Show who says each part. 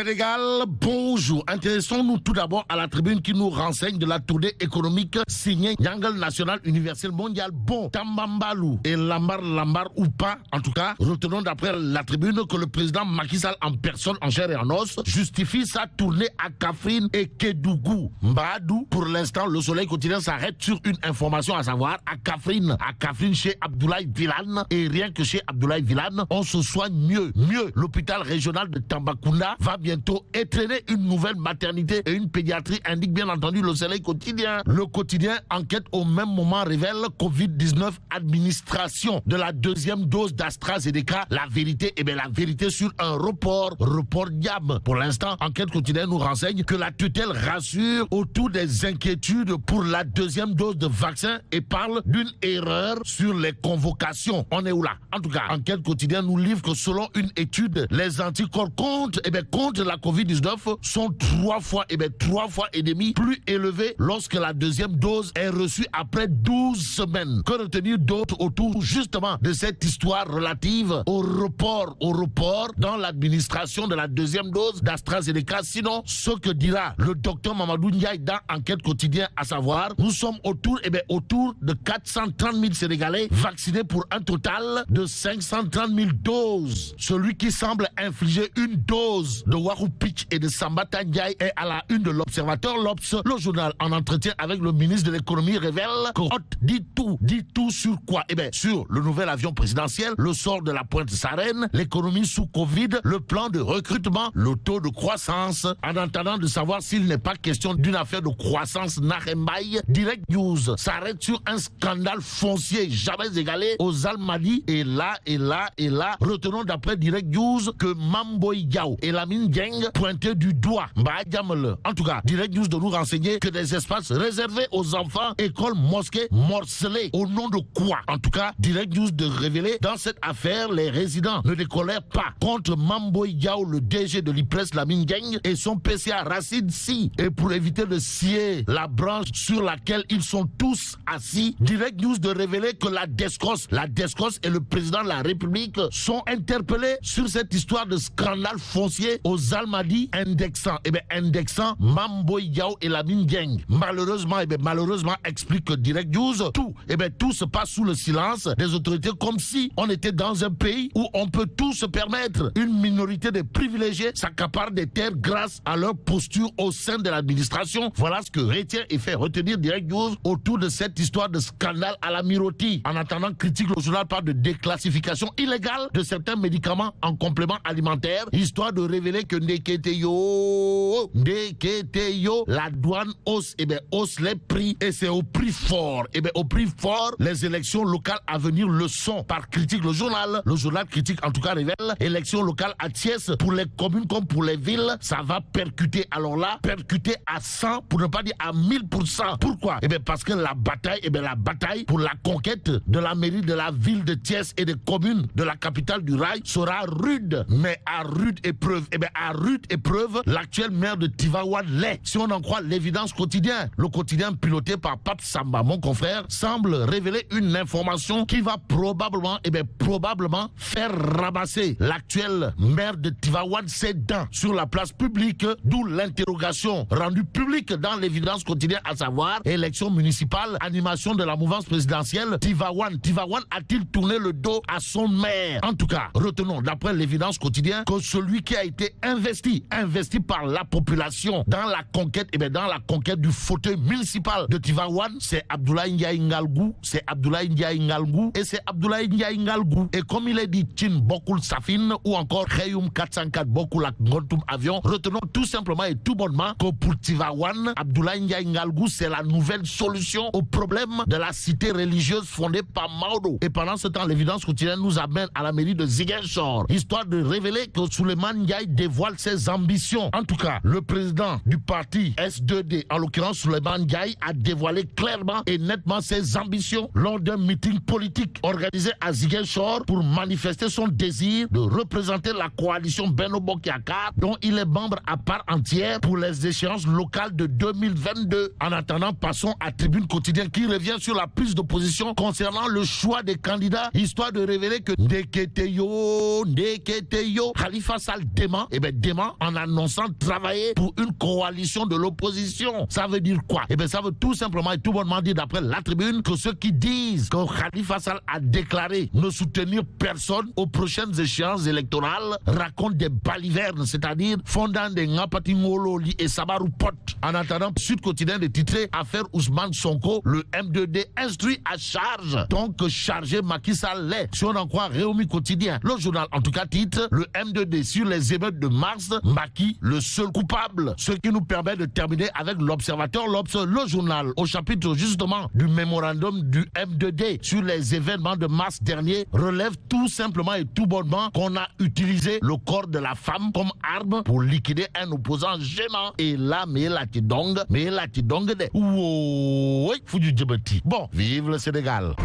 Speaker 1: Sénégal, bonjour. Intéressons-nous tout d'abord à la tribune qui nous renseigne de la tournée économique signée Yangal National Universel Mondial. Bon, Tambambalou et Lambar ou pas, en tout cas, retenons d'après la tribune que le président Macky Sall en personne, en chair et en os, justifie sa tournée à Kaffrine et Kédougou. Mbadou, pour l'instant, le soleil quotidien s'arrête sur une information à savoir à Kaffrine chez Abdoulaye Vilane, et rien que chez Abdoulaye Vilane, on se soigne mieux. L'hôpital régional de Tambacounda va bientôt étraîner une nouvelle maternité et une pédiatrie, indique bien entendu le soleil quotidien. Le quotidien enquête au même moment révèle Covid-19 administration de la deuxième dose d'AstraZeneca. La vérité, la vérité sur un report diable. Pour l'instant, enquête quotidienne nous renseigne que la tutelle rassure autour des inquiétudes pour la deuxième dose de vaccin et parle d'une erreur sur les convocations. On est où là? En tout cas, enquête quotidienne nous livre que selon une étude, les anticorps contre la Covid-19 sont trois fois et demi plus élevés lorsque la deuxième dose est reçue après 12 semaines. Que retenir d'autre autour justement de cette histoire relative au report dans l'administration de la deuxième dose d'AstraZeneca? Sinon, ce que dira le docteur Mamadou Ndiaye dans enquête quotidienne, à savoir, nous sommes autour de 430 000 Sénégalais vaccinés pour un total de 530 000 doses. Celui qui semble infliger une dose de Warou Pitch et de Samba Ndiaye est à la une de l'Observateur. L'Obs, le journal en entretien avec le ministre de l'économie, révèle que dit tout sur quoi? Sur le nouvel avion présidentiel, le sort de la Pointe-Sarène, l'économie sous Covid, le plan de recrutement, le taux de croissance. En attendant de savoir s'il n'est pas question d'une affaire de croissance Narembaye, Direct News s'arrête sur un scandale foncier jamais égalé aux Almadies. Et là, retenons d'après Direct News que Mamboy Gao et Lamine Dieng pointaient du doigt Mbadiamele. En tout cas, Direct News de nous renseigner que des espaces réservés aux enfants, écoles, mosquées, morcelés. Au nom de quoi? En tout cas, Direct News de révéler dans cette affaire, les résidents ne décolèrent pas contre Mamboy Gao, le DG de l'IPRES, Lamine Dieng, et son PCA Racine Si. Et pour éviter de scier la branche sur laquelle ils sont tous assis, Direct News de révéler que la DESCOS et le président de la République sont interpellés sur cette histoire de scandale foncier aux Almadies, indexant Mamboy Gao et Lamine Dieng. Malheureusement, explique que Direct News, tout se passe sous le silence des autorités, comme si on était dans un pays où on peut tout se permettre. Une minorité de privilégiés s'accapare des terres grâce à leur posture au sein de l'administration. Voilà ce que retient et fait retenir Direct News autour de cette histoire de scandale à la Miroti. En attendant, critique le journal parle de déclassification illégale de certains médicaments en complément alimentaire, histoire de révéler que Ndeketeyo, la douane hausse les prix, et c'est au prix fort. Au prix fort, les élections locales à venir le sont. Par critique le journal critique en tout cas révèle, élections locales à Thiès, pour les communes comme pour les villes, ça va percuter. Alors là, percuter à 100, pour ne pas dire à 1000%. Pourquoi? Parce que la bataille pour la conquête de la mairie de la ville de Thiès et des communes de la capitale du rail sera rude. Mais à rude épreuve, l'actuel maire de Tivaouane l'est. Si on en croit l'évidence quotidien, le quotidien piloté par Pape Samba, mon confrère, semble révéler une information qui va probablement faire ramasser l'actuel maire de Tivaouane ses dents sur la place publique, d'où l'interrogation rendue publique dans l'évidence quotidienne, à savoir élection municipale, animation de la mouvance présidentielle. Tivaouane a-t-il tourné le dos à son maire? En tout cas, retenons d'après l'évidence quotidienne que celui qui a été investi par la population dans la conquête du fauteuil municipal de Tivaouane, c'est Abdoulaye Ndiaye Ngalgou, et comme il est dit Chin Bokul Safin ou encore Khayoum 404 Bokul Ngontum Avion, retenons tout simplement et tout bonnement que pour Tivaouane, Abdoulaye Ndiaye Ngalgou, c'est la nouvelle solution au problème de la cité religieuse fondée par Maodo. Et pendant ce temps, l'évidence quotidienne nous amène à la mairie de Ziguinchor, histoire de révéler que Souleymane Ndiaye dévoile ses ambitions. En tout cas, le président du parti S2D, en l'occurrence Souleymane Ndiaye, a dévoilé clairement et nettement ses ambitions lors d'un meeting politique organisé à Ziguinchor pour manifester son désir de représenter la coalition Benno Bokk Yakaar, dont il est membre à part entière pour les échéances locales de 2022. En attendant, passons à Tribune Quotidienne qui revient sur la prise de position concernant le choix des candidats, histoire de révéler que Ndeketeyo Khalifa Sall dément des déments en annonçant travailler pour une coalition de l'opposition. Ça veut dire quoi? Eh bien, ça veut tout simplement et tout bonnement dire d'après la tribune que ceux qui disent que Khalifa Sall a déclaré ne soutenir personne aux prochaines échéances électorales racontent des balivernes, c'est-à-dire fondant des Ngapati Ngololi et Sabarou Pot. En attendant, Sud Quotidien de titrer Affaire Ousmane Sonko, le M2D instruit à charge. Donc chargé Macky Sall l'est. Si on en croit Réumi Quotidien. Le journal en tout cas titre le M2D sur les émeutes de mars, Macky le seul coupable. Ce qui nous permet de terminer avec l'Observateur, le journal au chapitre justement du mémorandum du M2D sur les événements de mars dernier relève tout simplement et tout bonnement qu'on a utilisé le corps de la femme comme arme pour liquider un opposant gênant. Et là, mais la tidong de. Oui, Foudu Djibouti. Bon, vive le Sénégal.